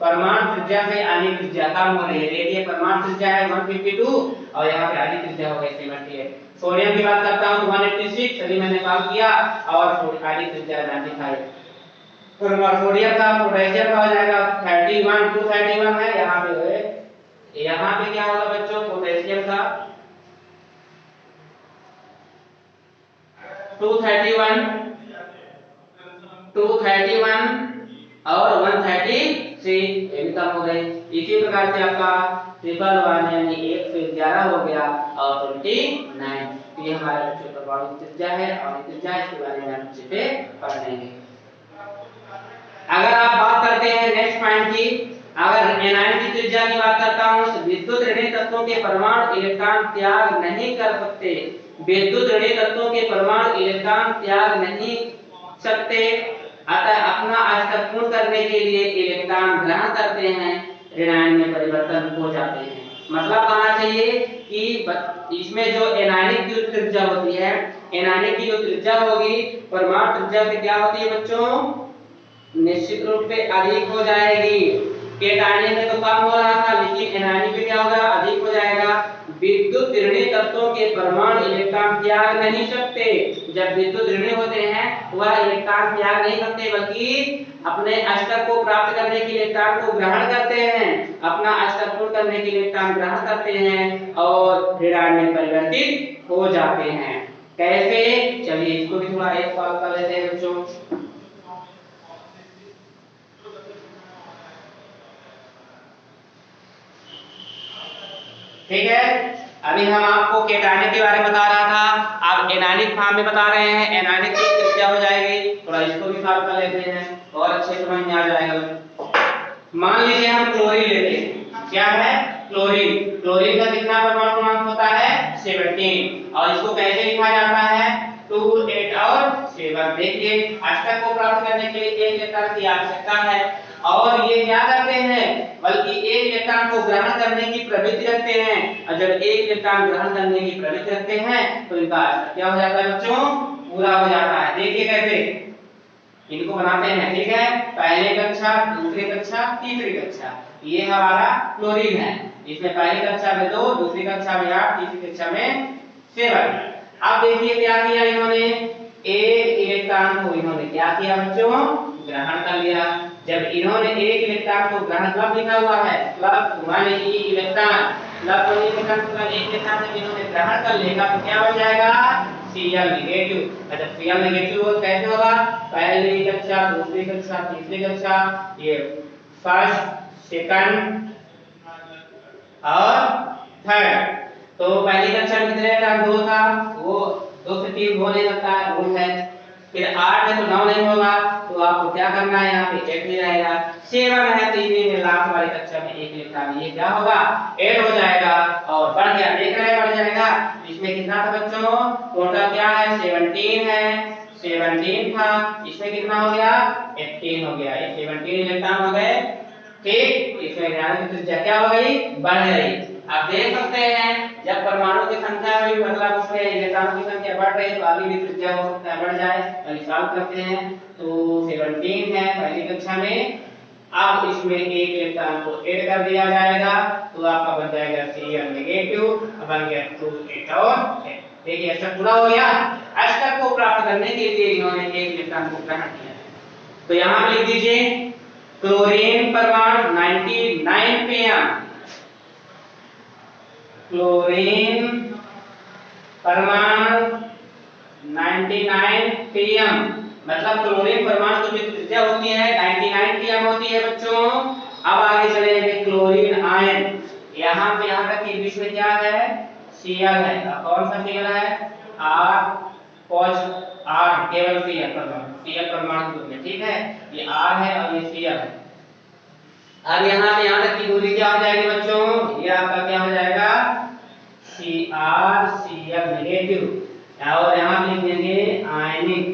परमाणु त्रिज्या से आणविक त्रिज्या कम हो रही है। देखिए परमाणु त्रिज्या है 152 और यहाँ पे आणविक त्रिज्या हो गई 78। सोडियम की बात करता हूँ 186, अभी मैंने कॉल किया, और आणविक त्रिज्या 95। सोडियम का पोटेशियम का हो जाएगा 31, 231 है यहाँ पे, यहाँ पे क्या होगा बच्चों पोटेशियम का 231, 231 और 133 ये भी कम हो गए। इसी प्रकार से आपका 111 यानी 1 से 11 हो गया और 29। ये हमारे बच्चों का परमाणु त्रिज्या है और त्रिज्या इसके बारे में हम अच्छे से पढ़ लेंगे। अगर आप बात करते हैं नेक्स्ट पॉइंट की, अगर एनायन की त्रिज्या की बात करता हूं तो विद्युत ऋणात्मक तत्वों के परमाणु इलेक्ट्रॉन त्याग नहीं कर सकते, विद्युत ऋणात्मक तत्वों के परमाणु इलेक्ट्रॉन त्याग नहीं सकते, अतः अपना अस्तर पूर्ण करने के लिए इलेक्ट्रॉन ग्रहण करते हैं, ऋणायन में परिवर्तन हो जाते हैं। मतलब कहना चाहिए कि इसमें जो एनायनिक की त्रिज्या होती है, एनायनिक की जो त्रिज्या होगी परमाणु त्रिज्या से क्या होती है बच्चों निश्चित रूप से अधिक हो जाएगी। केटायनिक में तो कम हो रहा था लेकिन एनायनिक में क्या होगा अधिक हो जाएगा। विद्युत ऋणात्मक तत्वों के परमाणु इलेक्ट्रॉन त्याग नहीं सकते, जब विद्युत ऋणात्मक होते हैं वह इलेक्ट्रॉन त्याग नहीं करते बल्कि अपने अस्तर को प्राप्त करने के लिए इलेक्ट्रॉन को ग्रहण करते हैं, अपना अस्तर पूर्ण करने के लिए इलेक्ट्रॉन ग्रहण करते हैं और ऋणायन में परिवर्तित हो जाते हैं। कैसे, चलिए इसको भी थोड़ा एक सॉल्व कर लेते हैं बच्चों। ठीक है, अभी हम आपको केटायनिक के बारे में बता रहा था, आप एनायनिक फॉर्म में बता रहे हैं, एनायनिक की त्रिज्या हो जाएगी, थोड़ा इसको भी सॉल्व कर लेते हैं और अच्छे समझ में आ जाएगा। मान लीजिए हम क्लोरीन लेते हैं, क्या है क्लोरीन, क्लोरीन का कितना परमाणु क्रमांक होता है 17 और इसको कैसे लिखा जाता है 2, 8 और 7। देखिए अष्टक को प्राप्त करने के लिए एक इलेक्ट्रॉन की आवश्यकता है और ये क्या करते हैं बल्कि एक इलेक्ट्रॉन को ग्रहण करने की प्रवृत्ति रखते हैं, और जब एक इलेक्ट्रॉन ग्रहण करने की प्रवृत्ति रखते हैं तो इनका अष्टक क्या हो जाता है बच्चों पूरा हो जाता है। देखिए कैसे इनको बनाते हैं, ठीक है, पहले कक्षा, दूसरी कक्षा, तीसरी कक्षा, ये हमारा क्लोरीन है, इसमें पहली कक्षा में 2, दूसरी कक्षा में 8, तीसरी कक्षा में 7। अब देखिए क्या किया इन्होंने, एक इलेक्ट्रॉन को इन्होंने क्या किया बच्चों ग्रहण कर लिया। जब इन्होंने एक इलेक्ट्रॉन को ग्रहण कब लिखा हुआ है +1 इलेक्ट्रॉन, +1 इलेक्ट्रॉन का एक इलेक्ट्रॉन जब इन्होंने ग्रहण कर लेगा तो क्या बन जाएगा Cl नेगेटिव। अच्छा Cl नेगेटिव हो कैसे होगा, पहली कक्षा, दूसरी कक्षा, तीसरी कक्षा, ये फर्स्ट, सेकंड और थर्ड। तो पहली कक्षा में कितने इलेक्ट्रॉन 2 था, वो 2 से 3 हो नहीं सकता है, रूल है। फिर 8 है तो 9 नहीं होगा, तो आपको क्या करना है यहाँ पे 8 ले जाएगा। 7 है तो इन्हीं में लास्ट वाली कक्षा में एक इलेक्ट्रॉन, ये क्या होगा 8 हो जाएगा और बढ़ गया, देख रहे हैं बढ़ जाएगा। इसमें कितना था बच्चों टोटल क्या है 17 है, 17 था, इसमें कितना हो गया 18 हो गया, ये 17 इलेक्ट्रॉन हो गए, ठीक। इसमें ऋणात्मक त्रिज्या क्या हो गई बढ़ गई। आप देख सकते हैं जब परमाणु की संख्या भी मतलब उसमें इलेक्ट्रॉनों की संख्या बढ़ रही है तो आगे भी त्रिज्या हो सकता है बढ़ जाए। तो सॉल्व करते हैं तो 17 है पहली कक्षा में, अब इसमें एक इलेक्ट्रॉन को ऐड कर दिया जाएगा तो आपका बन जाएगा Cl नेगेटिव, बन गया 2 और 10। देखिए अष्टक पूरा हो गया। अष्टक को प्राप्त करने के लिए इन्होंने एक इलेक्ट्रॉन को ग्रहण किया है। तो यहां पे लिख दीजिए क्लोरीन परमाणु 99 pm, क्लोरीन परमाणु 99 pm, मतलब क्लोरीन परमाणु की त्रिज्या होती है 99 pm होती है बच्चों। अब आगे चलेंगे क्लोरीन आयन, यहाँ पे यहाँ तक कि बीच में क्या है Cl है। कौन सा Cl है R R केवल Cl परमाणु में, ठीक है, ये R है और ये Cl है। अब यहाँ पे यहाँ तक की दूरी क्या हो जाएगी बच्चों, ये आपका क्या हो जाएगा Cl नेगेटिव, और यहाँ पे लिख देंगे आयनिक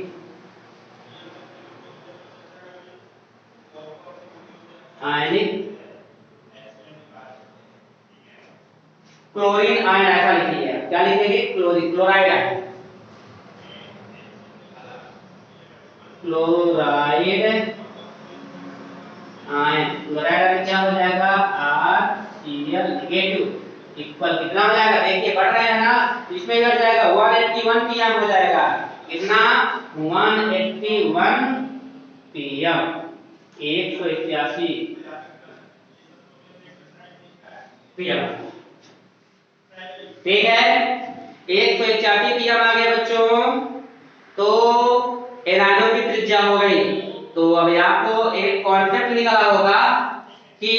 क्लोरीन आयन, ऐसा लिखिए। क्या लिखेंगे क्लोराइड आयन, क्लोराइड आयन क्या हो जाएगा RCl नेगेटिव इक्वल कितना हो जाएगा, देखिए बढ़ रहे हैं ना, इसमें बढ़ जाएगा 181 pm हो जाएगा। कितना 181 pm, 181 pm, ठीक है 181 pm आ गए बच्चों। तो एनायनों की त्रिज्या हो गई। तो अभी आपको एक कॉन्सेप्ट निकाला होगा कि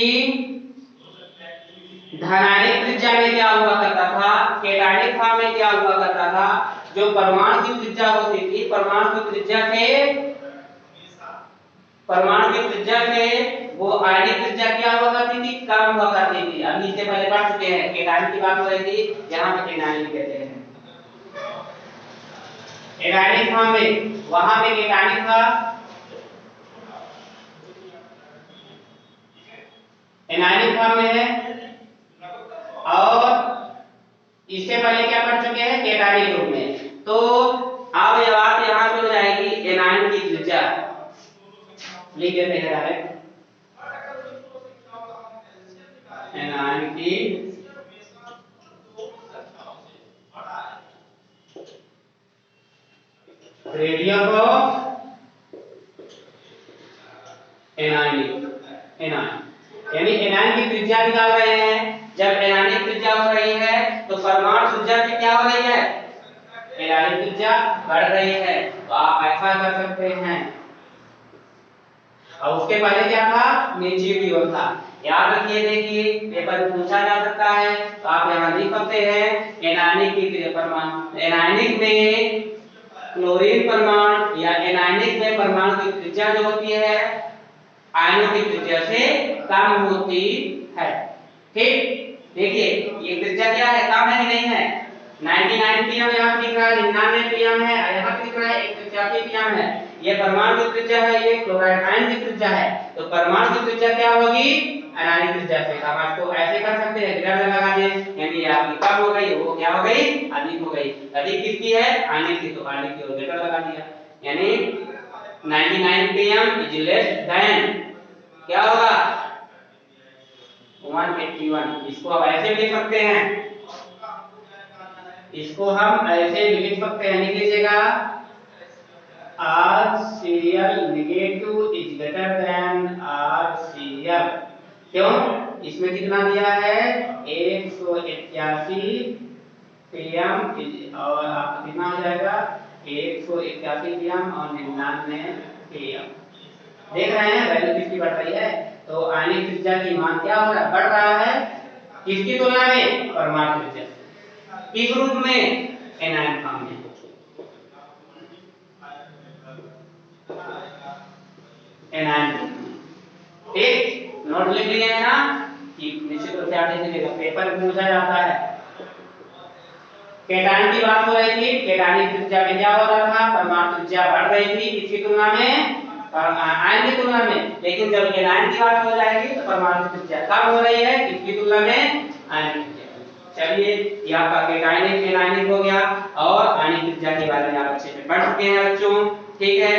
धनायनिक त्रिज्या में क्या हुआ करता था, केटायनिक फॉर्म में क्या हुआ करता था। जो परमाणु की त्रिज्या होती थी, परमाणु की त्रिज्या से वो आयनिक त्रिज्या क्या हुआ करती थी, कम हुआ करती थी। अभी इससे पहले पढ़ चुके हैं, केटायनिक की बात हो रही थी, यहाँ पे एनायनिक कहते हैं। एनायनिक फॉर्म में वहां पे केटायनिक था, एनायनिक फॉर्म में है, और इससे पहले क्या पढ़ चुके हैं केटायनिक रूप में। तो अब ये बात यहाँ पे हो जाएगी एनायन की त्रिज्या, लिख देते हैं डायरेक्ट एनायन की रेडियस ऑफ एनायन, यानी एनायन की त्रिज्या निकाल रहे हैं। जब एनायनिक त्रिज्या हो रही है तो परमाणु त्रिज्या की क्या हो रही है, एनायनिक त्रिज्या बढ़ रही है। तो आप ऐसा कर सकते हैं, और उसके पहले क्या था नीचे भी था। याद रखिए, देखिए पेपर में पूछा जा सकता है, तो आप यहाँ लिख सकते हैं एनायनिक की परमाणु, एनायनिक में क्लोरीन परमाणु या एनायनिक में परमाणु की त्रिज्या जो होती है आयनों की त्रिज्या से कम होती है। ठीक, देखिए ये त्रिज्या क्या है, कम है कि नहीं है। 99 pm यहाँ पे दिख रहा है, 99 pm है, यहाँ पे दिख रहा है 181 pm है। ये परमाणु की त्रिज्या है, ये क्लोराइड आयन की त्रिज्या है। तो परमाणु की त्रिज्या क्या होगी, एनायनिक त्रिज्या से। हम आपको ऐसे कर सकते हैं, ग्रेटर लगा दें, यानी आपकी कम हो गई, वो क्या हो गई, अधिक हो गई। अधिक किसकी है, आयनिक की, तो आयनिक की ग्रेटर लगा दिया, यानी 99 pm इज लेस देन क्या होगा 181। इसको आप ऐसे भी लिख सकते हैं, इसको हम ऐसे भी लिख सकते हैं, लिख लीजिएगा RCl negative is greater then RCl। क्यों, इसमें कितना दिया है 181 pm, और आपका कितना हो जाएगा 181 pm और 99 pm। देख रहे हैं वैल्यू किसकी बढ़ रही है। तो आयनिक त्रिज्या की मान क्या हो रहा है, बढ़ रहा है, किसकी तुलना में, परमाणु त्रिज्या। किस रूप में, एनायन फॉर्म में। एनायन, ठीक, नोट लिख लिए हैं ना, कि निश्चित रूप से आगे चलेगा, पेपर में पूछा जाता है। केटायन की बात हो रही थी, केटायनिक त्रिज्या में क्या हो रहा था, परमाणु त्रिज्या बढ़ रही थी, किसकी तुलना में, आयन की तुलना में। लेकिन जब एनायन की बात हो जाएगी तो परमाणु की त्रिज्या कम हो रही है, किसकी तुलना में, आयन की त्रिज्या। चलिए ये आपका केटायनिक एनायनिक हो गया, और आयनिक त्रिज्या के बारे में आप अच्छे से पढ़ चुके हैं बच्चों। ठीक है,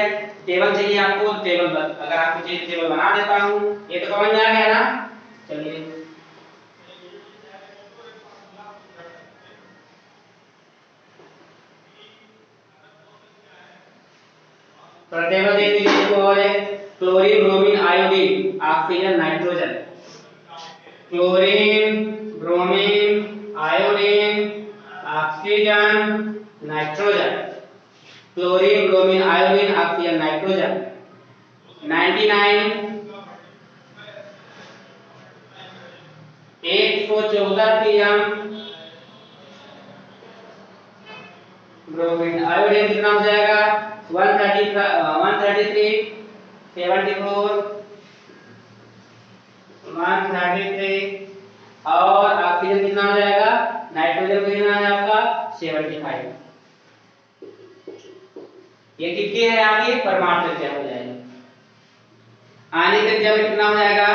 टेबल चाहिए आपको, टेबल अगर आपको चाहिए टेबल बना देता हूँ। ये तो समझ में आ गया ना। चलिए तो टेबल देख लीजिए। देखो और है chlorine bromine iodine oxygen nitrogen. Chlorine bromine iodine oxygen nitrogen. Chlorine bromine iodine oxygen nitrogen. 99 114 pm bromine iodine कितना हो जाएगा 133 74 133 और ऑक्सीजन कितना हो जाएगा नाइट्रोजन कितना है आपका 75। ये कितनी है आपकी परमाणु संख्या हो जाएगी। आने के जब कितना हो जाएगा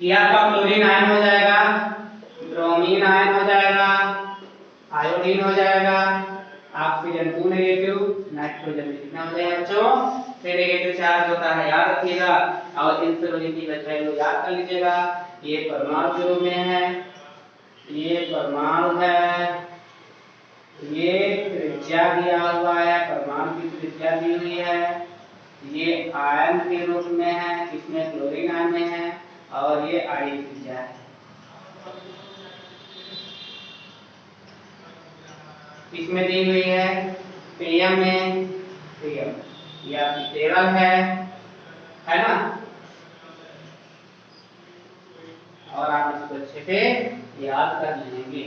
ये आपका क्लोरीन आयन हो जाएगा, ब्रोमीन आयन हो जाएगा, आयोडीन हो जाएगा, ऑक्सीजन 2 नेगेटिव, नाइट्रोजन कितना हो जाएगा बच्चों 3 नेगेटिव चार्ज होता है, याद रखिएगा। और इन सभी की वैल्यू याद कर लीजिएगा। ये परमाणु के रूप में है, ये परमाणु है, ये त्रिज्या दिया हुआ है, परमाणु की त्रिज्या दी हुई है, ये आयन के रूप में है, इसमें क्लोरीन आयन में है और ये आयनिक त्रिज्या है। इसमें दी हुई है पीएम में पीएम, ये आपकी टेबल है ना। और आप इसको अच्छे से याद कर लेंगे।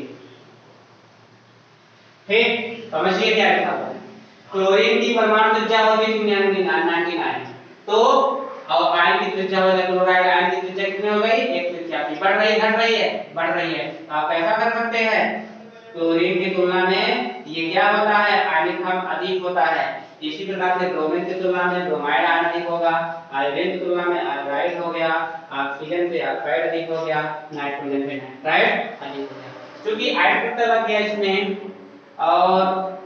ठीक, समझिए क्या लिखा हुआ है। क्लोरीन की परमाणु त्रिज्या होती है 99, तो और आयन की त्रिज्या हो जाए क्लोराइड आयन की त्रिज्या कितनी हो गई 1 त्रिज्या की बढ़ रही घट रही है बढ़ रही है। तो आप ऐसा कर सकते हैं क्लोरीन की तुलना में ये क्या होता है आयनिक हम अधिक होता है। इसी प्रकार से ब्रोमीन की तुलना में ब्रोमाइड आयन अधिक होगा, आयोडीन की तुलना में आयोडाइड हो गया, ऑक्सीजन से ऑक्साइड अधिक हो गया, नाइट्रोजन से नाइट्राइड अधिक हो गया। क्योंकि आयन पता लग गया इसमें। और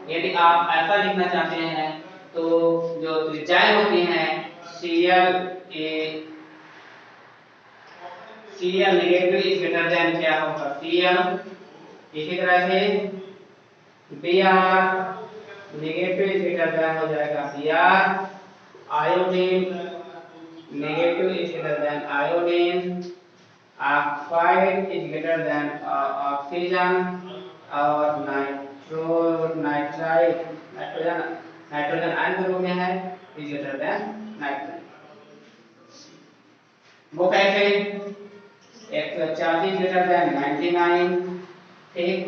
यदि आप ऐसा लिखना चाहते हैं तो जो त्रिज्याएं होती हैं Cl negative is greater then क्या होगा Cl, इसी तरह से Br negative is greater then हो जाएगा Br, iodine negative is greater then iodine, oxide is greater then oxygen और नाइट्राइड नाइट्रोजन आयन के रूप में है इज ग्रेटर देन नाइट्रोजन। वो कैसे 140 ग्रेटर देन 99, ठीक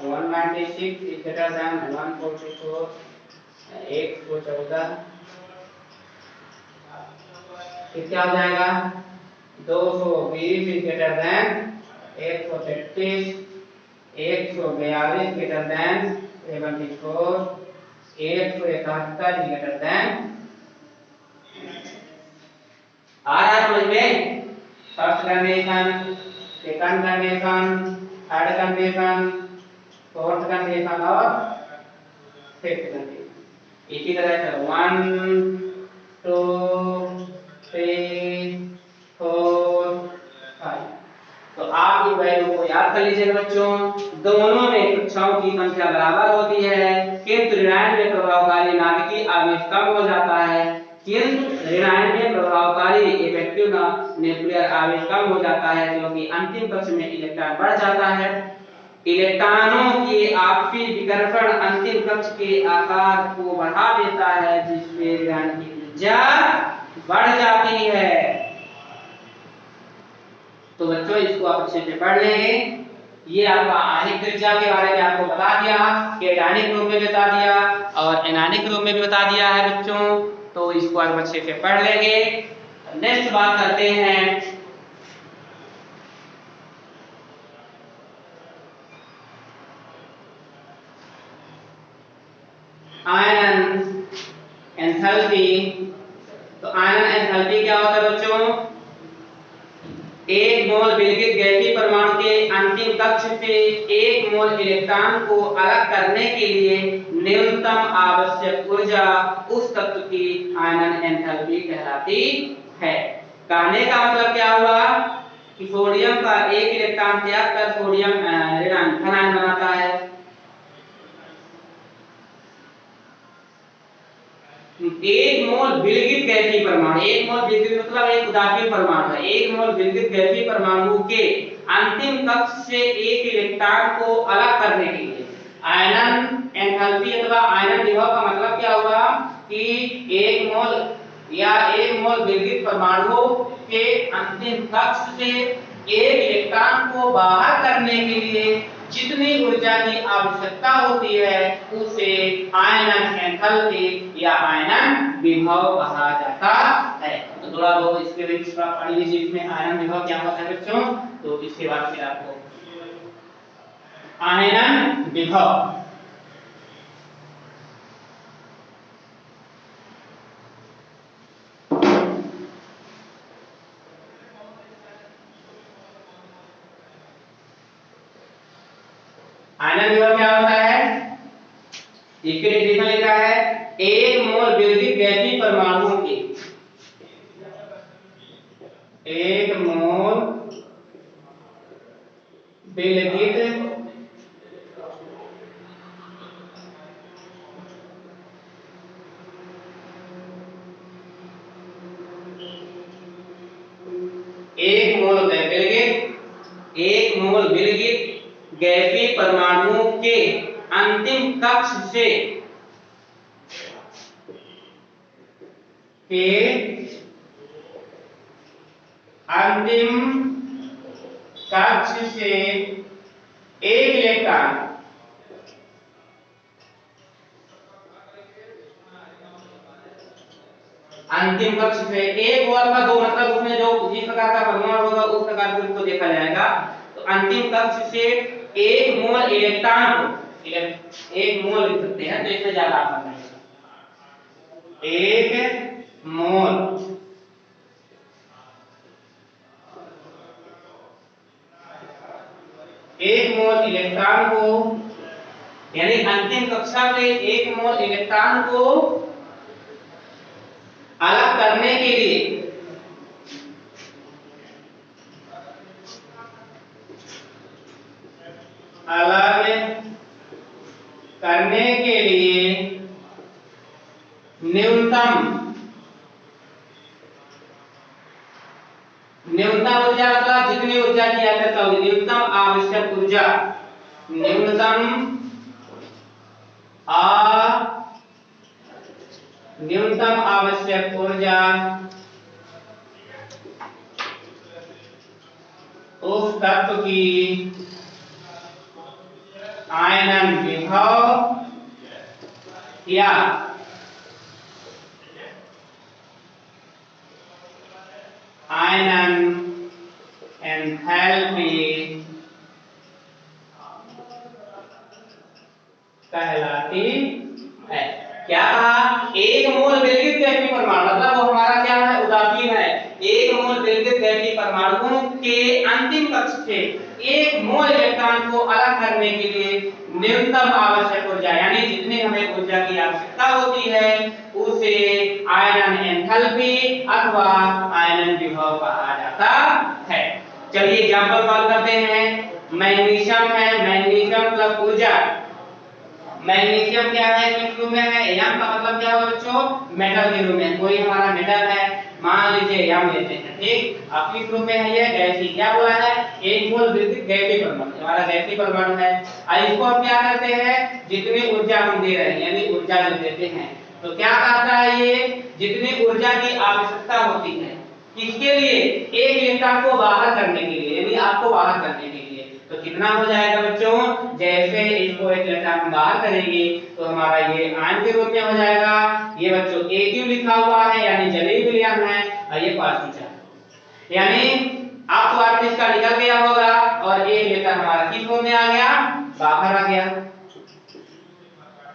196 इज ग्रेटर देन 144, 114 क्या हो जाएगा 220 is greater than 133, 142 greater than 74, 171 greater than. आ रहा है समझ में। First condition, second condition, third condition, fourth condition और फिफ्थ कंडीशन। इसी तरह से 1 2 3 4 5। तो आप इन वैल्यू को याद कर लीजिएगा बच्चों। दोनों में कक्षाओं की संख्या बराबर होती है किंतु ऋणायन में प्रभावकारी नाभिकीय आवेश कम हो जाता है, किंतु ऋणायन में प्रभावकारी इफेक्टिव न्यूक्लियर आवेश कम हो जाता है क्योंकि अंतिम कक्ष में इलेक्ट्रॉन बढ़ जाता है। इलेक्ट्रॉनों के आपसी विकर्षण अंतिम कक्ष के आकार को बढ़ा देता है जिससे ऋणायन की त्रिज्या बढ़ जाती है। तो बच्चों इसको आप अच्छे से पढ़ लेंगे ये आपका आयनिक त्रिज्या के बारे में आपको बता दिया कि आयनिक रूप में बता दिया और एनायनिक रूप में भी बता दिया है बच्चों। तो इसको आप अच्छे से पढ़ लेंगे। नेक्स्ट बात करते हैं आयन एंथैल्पी। तो आयन एंथैल्पी क्या होता है बच्चों? एक मोल विलगित गैसीय परमाणु के अंतिम कक्ष से एक मोल इलेक्ट्रॉन को अलग करने के लिए न्यूनतम आवश्यक ऊर्जा उस तत्व की आयनन एंथैल्पी कहलाती है। कहने का मतलब क्या हुआ कि सोडियम का एक इलेक्ट्रॉन त्याग कर सोडियम ऋणांकन आयन बनाता है। एक मोल विलगित गैसीय परमाणु, एक मोल विलगित मतलब एक उदासीन परमाणु है। एक मोल विलगित गैसीय परमाणु के अंतिम कक्ष से एक इलेक्ट्रॉन को अलग करने के लिए आयनन एंथैल्पी अथवा आयनन विभव का मतलब क्या हुआ कि एक मोल विलगित परमाणु के अंतिम कक्ष से एक इलेक्ट्रॉन को बाहर करने के लिए जितनी ऊर्जा की आवश्यकता होती है उसे आयनन एंथैल्पी या आयनन विभव कहा जाता है। तो थोड़ा बहुत इसके लिए पढ़ लीजिए इसमें आयनन विभव क्या होता है बच्चों। तो इसके बाद फिर आपको आयनन विभव आयनन विभव क्या होता है? इसके लिए लिख रहा है एक मोल विलगित गैसीय परमाणुओं के एक मोल विलगित गैसीय परमाणुओं के अंतिम कक्ष से एक इलेक्ट्रॉन अंतिम कक्ष से एक मोल का दो मतलब उसमें जो जिस प्रकार का परमाणु होगा उस प्रकार से उसको देखा जाएगा। तो अंतिम कक्ष से एक मोल इलेक्ट्रॉन को एक मोल लिख सकते हैं तो इससे ज्यादा आसान है। एक मोल इलेक्ट्रॉन को यानी अंतिम कक्षा में एक मोल इलेक्ट्रॉन को अलग करने के लिए न्यूनतम ऊर्जा मतलब जितनी ऊर्जा की आवश्यकता होगी न्यूनतम आवश्यक ऊर्जा न्यूनतम आवश्यक ऊर्जा उस तत्व की आयनन विभव या आयनन एंथैल्पी कहलाती है। क्या कहा? एक मोल विलगित गैसीय परमाणु मतलब वो हमारा क्या है उदासीन है। एक मोल विलगित गैसीय परमाणुओं के अंतिम कक्ष से एक मोल इलेक्ट्रॉन को अलग करने के लिए न्यूनतम आवश्यक ऊर्जा यानी जितनी हमें ऊर्जा की आवश्यकता होती है उसे आयनन एंथैल्पी अथवा आयनन विभव कहा जाता है। चलिए एग्जांपल सॉल्व करते हैं। मैग्नीशियम है, मैग्नीशियम प्लस ऊर्जा। मैग्नीशियम क्या है किस रूप में है? यम का मतलब क्या है बच्चों? मेटल के रूप में। कोई हमारा मेटल है मान लीजिए यम लेते हैं ठीक। अब किस रूप में है ये? गैसीय। क्या बोला है? एक मोल विलगित गैसीय परमाणु हमारा गैसीय परमाणु है। अब इसको हम क्या करते हैं जितनी ऊर्जा हम दे रहे हैं यानी ऊर्जा जो देते हैं तो क्या कहता है ये जितनी ऊर्जा की आवश्यकता होती है किसके लिए? एक इलेक्ट्रॉन को बाहर करने के लिए यानी आपको बाहर करने के लिए। तो कितना हो जाएगा बच्चों, जैसे इसको एक इलेक्ट्रॉन हम बाहर करेंगे तो हमारा ये आयन के रूप में हो जाएगा। ये बच्चों AQ लिखा हुआ है यानी जलीय विलयन है, और ये पॉजिटिव चार्ज, यानी अब तो आपको इसका निकल गया होगा और एक इलेक्ट्रॉन हमारा किस रूप में आ गया, बाहर आ गया।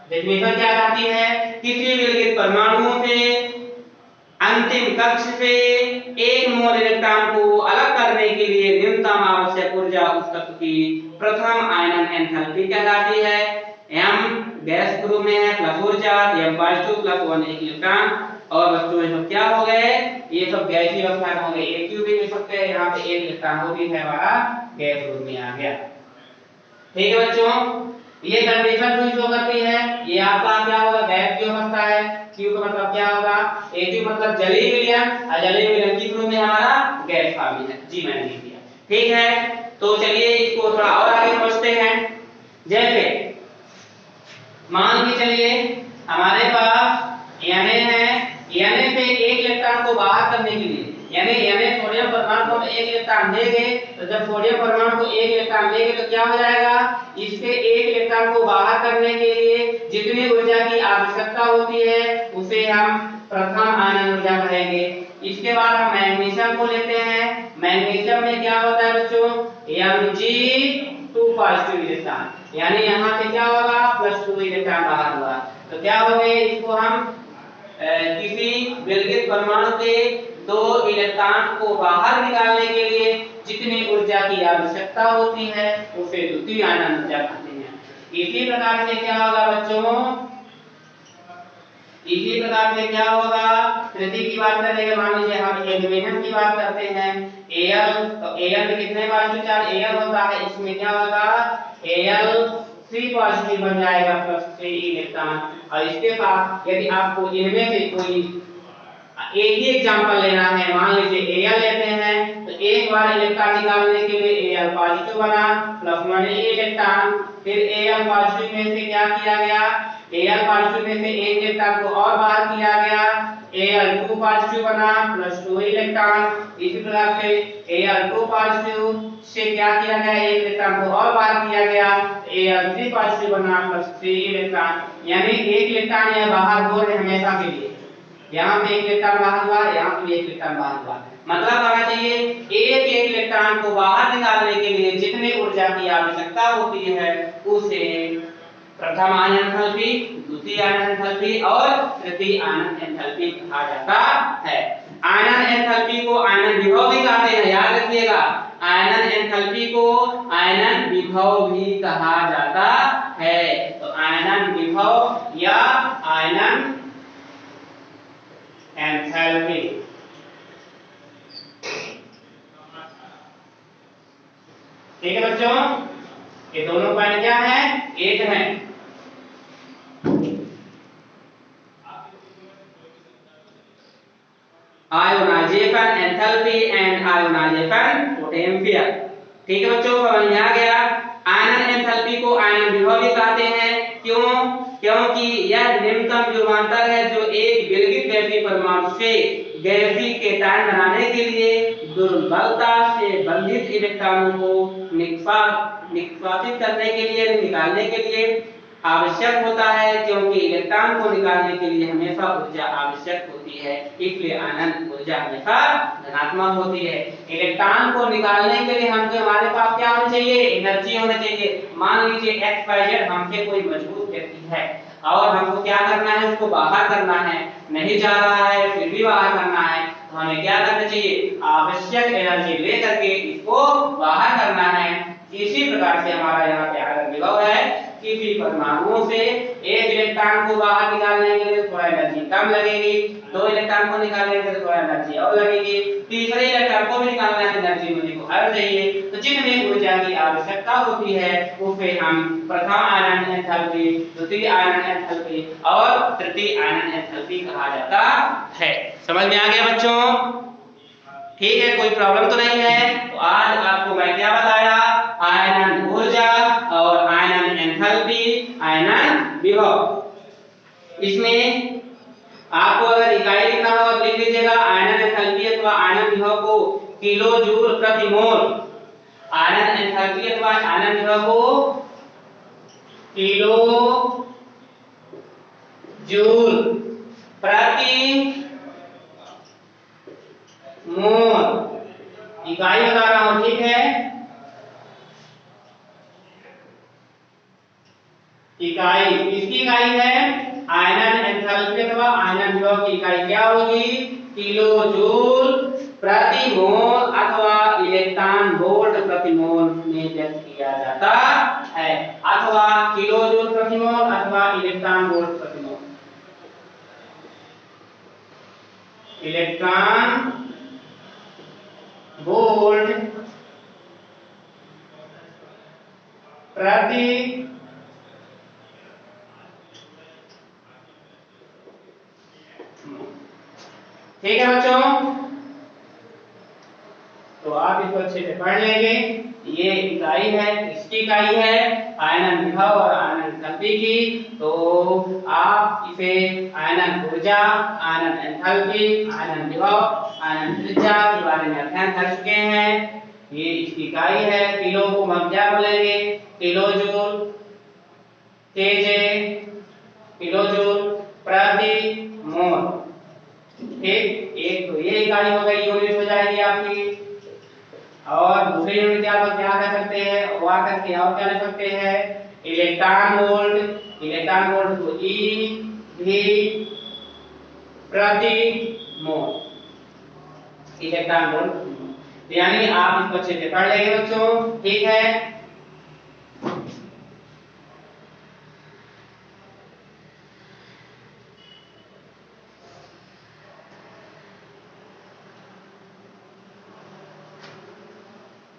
डेफिनेशन क्या आती है, किसी विलगित परमाणुओं से अंतिम कक्ष से एक मोल इलेक्ट्रॉन को अलग करने के लिए न्यूनतम आवश्यक ऊर्जा उस तत्व की प्रथम आयनन एंथैल्पी कहलाती है। m गैस ग्रुप में है प्लस ऊर्जा, m पॉजिटिव प्लस 1 एक इलेक्ट्रॉन, और बच्चों ये सब क्या हो गए, ये सब गैसीय अवस्था में हो गए। AQ भी लिख सकते हैं, यहाँ पे एक इलेक्ट्रॉन वो भी है हमारा गैस ग्रुप में आ गया। ठीक है बच्चों, ये कंडीशन जो शो करती है, ये आपका क्या होगा, गैस की अवस्था है। Q का मतलब क्या होगा, AQ मतलब जलीय विलयन, और जलीय विलयन किस रूप में हमारा गैस फॉर्म में है। जी मैंने लिख दिया। ठीक है, तो चलिए इसको थोड़ा और आगे समझते हैं। जैसे मान के चलिए हमारे पास Na है, Na से एक इलेक्ट्रॉन को बाहर करने के लिए, यानी Na सोडियम परमाणु को हम एक इलेक्ट्रॉन देंगे, तो जब सोडियम परमाणु को एक इलेक्ट्रॉन देंगे तो क्या हो जाएगा, इसके एक इलेक्ट्रॉन को बाहर करने के लिए जितनी ऊर्जा की आवश्यकता होती है उसे हम प्रथम आयनन ऊर्जा कहेंगे। इसके बाद हम मैग्नीशियम को लेते हैं। मैग्नीशियम में क्या होता है बच्चों, Mg2 पॉजिटिव इलेक्ट्रॉन, यानी यहाँ से क्या होगा, +2 इलेक्ट्रॉन बाहर हुआ, तो क्या हो गए, इसको हम किसी विलगित परमाणु के 2 इलेक्ट्रॉन को बाहर निकालने के लिए जितनी ऊर्जा की आवश्यकता होती है उसे द्वितीय आयनन ऊर्जा कहते हैं। इसी प्रकार से क्या होगा बच्चों, इसी प्रकार से क्या होगा, तृतीय की बात करेंगे, मान लीजिए हम एल्यूमिनियम की बात करते हैं, Al, तो Al में कितने पॉजिटिव चार्ज Al होता है, इसमें क्या होगा, Al3 पॉजिटिव बन जाएगा +3 इलेक्ट्रॉन। और इसके साथ यदि आपको इनमें से कोई एक ही एग्जांपल लेना है, मान लीजिए Al लेते हैं, तो एक बार इलेक्ट्रॉन निकालने के लिए Al पॉजिटिव बना +1 इलेक्ट्रॉन, फिर Al पॉजिटिव में से क्या किया गया, Al पॉजिटिव में से एक इलेक्ट्रॉन को और बाहर किया गया, Al2 पॉजिटिव बना +2 इलेक्ट्रॉन। इसी प्रकार से Al2 पॉजिटिव से क्या किया गया, एक इलेक्ट्रॉन को और बाहर किया गया, Al3 पॉजिटिव बना +3 इलेक्ट्रॉन, यानी एक इलेक्ट्रॉन यह बाहर हो रहे हमेशा के लिए, यहाँ पे एक इलेक्ट्रॉन बाहर हुआ, यहाँ पे एक इलेक्ट्रॉन बाहर हुआ, मतलब आना चाहिए एक इलेक्ट्रॉन को बाहर निकालने के लिए जितनी ऊर्जा की आवश्यकता होती है उसे प्रथम आयनन एंथैल्पी, द्वितीय आयनन एंथैल्पी और तृतीय आयनन एंथैल्पी कहा जाता है। आयनन एंथैल्पी को आयनन विभव भी कहते हैं, याद रखिएगा, आयनन एंथैल्पी को आयनन विभव भी कहा जाता है। तो आयनन विभव या आयनन एंथैल्पी, ठीक है बच्चों, ये दोनों पॉइंट क्या है, एक है। Ionisation enthalpy and ionization potential, ठीक है बच्चों, समझ में आ गया। आयनन एंथैल्पी को आयनन विभव भी कहते हैं, क्यों, क्योंकि यह न्यूनतम ध्रुवांतर है जो एक विलगित गैसीय परमाणु से गैसीय केटायन बनाने के लिए दुर्बलता से बंधित इलेक्ट्रॉनों को निष्कासित करने के लिए, निकालने के लिए आवश्यक होता है, क्योंकि इलेक्ट्रॉन को निकालने के लिए हमेशा ऊर्जा आवश्यक होती है, इसलिए आयनन ऊर्जा हमेशा धनात्मक होती है। इलेक्ट्रॉन को निकालने के लिए हमको हमारे पास क्या होना चाहिए, एनर्जी होना चाहिए। मान लीजिए XYZ हमसे कोई मजबूत व्यक्ति है और हमको क्या करना है, उसको बाहर करना है, नहीं जा रहा है फिर भी बाहर करना है, तो हमें क्या करना चाहिए, आवश्यक एनर्जी लेकर के इसको बाहर करना है। इसी प्रकार से हमारा यहाँ पे आयनन विभव है, किसी परमाणुओं से एक इलेक्ट्रॉन को बाहर निकालने के लिए थोड़ा एनर्जी कम लगेगी, 2 इलेक्ट्रॉन को निकालने के लिए थोड़ा एनर्जी और लगेगी, तीसरे इलेक्ट्रॉन को भी निकालना है, एनर्जी मुझे को और चाहिए। तो जिनमें ऊर्जा की आवश्यकता होती है उसे हम प्रथम आयनन एंथैल्पी, द्वितीय आयनन एंथैल्पी और तृतीय आयनन एंथैल्पी कहा जाता है। समझ में आ गया बच्चों, ठीक है, कोई प्रॉब्लम तो नहीं है। तो आज आपको मैं क्या बताया, आयनन ऊर्जा और आयनन एंथैल्पी, आयनन विभव। इसमें आपको अगर इकाई लिखना हो तो लिख लीजिएगा आयनन एंथैल्पी अथवा आयनन विभव को किलो जूल प्रति मोल आयनन एंथैल्पी अथवा आयनन विभव को किलो जूल प्रति मोल इकाई बता रहा हूं, ठीक है। इकाई किसकी इकाई है? आयनन एंथैल्पी अथवा आयनन विभव की इकाई क्या होगी? किलो जूल प्रति मोल अथवा इलेक्ट्रॉन वोल्ट प्रति मोल में व्यक्त किया जाता है, अथवा किलो जूल प्रति मोल अथवा इलेक्ट्रॉन वोल्ट प्रति मोल। इलेक्ट्रॉन वोल्ट प्रति ठीक है बच्चों, तो आप इसको अच्छे से पढ़ लेंगे। ये इकाई है, इसकी इकाई है आयनन विभव और आयनन एंथैल्पी की। तो आप इसे आयनन ऊर्जा, आयनन एंथैल्पी, आयनन विभव, आयनन त्रिज्या के बारे में अध्ययन कर चुके हैं। ये इसकी इकाई है। किलो को हम क्या बोलेंगे? Kilo joule, KJ, kilo joule प्रति मोल। ठीक, एक तो ये इकाई हो गई, यूनिट हो जाएगी आपकी। और दूसरी यूनिट क्या कर सकते हैं? वो आकर के और क्या लिख सकते हैं? Electron volt. इलेक्ट्रॉन वोल्ट को ई भी प्रति मोल, इलेक्ट्रॉन वोल्ट। यानी आप इसको अच्छे से पढ़ लेंगे बच्चों, ठीक है।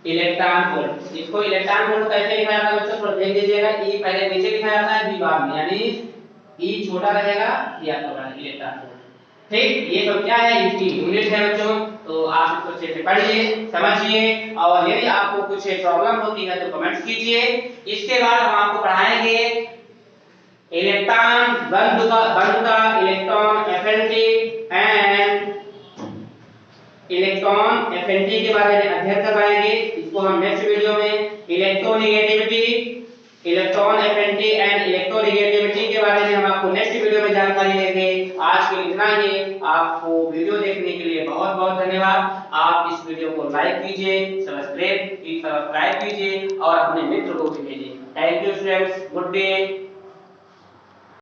इलेक्ट्रॉन वोल्ट, इसको इलेक्ट्रॉन वोल्ट कैसे लिखा जाता है बच्चों? थोड़ा देख लीजिएगा। ई पहले नीचे लिखा जाता है, बी बाद में, यानी ई छोटा रहेगा, ये आपका बड़ा इलेक्ट्रॉन वोल्ट। ठीक, ये सब क्या है? इसकी यूनिट है बच्चों। तो आप इसको अच्छे से पढ़िए, समझिए, और यदि आपको कुछ प्रॉब्लम होती है तो कमेंट्स कीजिए। इसके बाद हम आपको पढ़ाएंगे इलेक्ट्रॉन बंधुता, electron affinity and electron affinity के बारे में अध्ययन करवाएंगे। इसको हम नेक्स्ट वीडियो में electronegativity, electron affinity and electronegativity के बारे में हम आपको नेक्स्ट वीडियो में जानकारी देंगे। आज के लिए इतना ही। आपको वीडियो देखने के लिए बहुत बहुत धन्यवाद। आप इस वीडियो को लाइक कीजिए, सब्सक्राइब कीजिए और अपने मित्र को भी भेजिए। Thank you students, good day.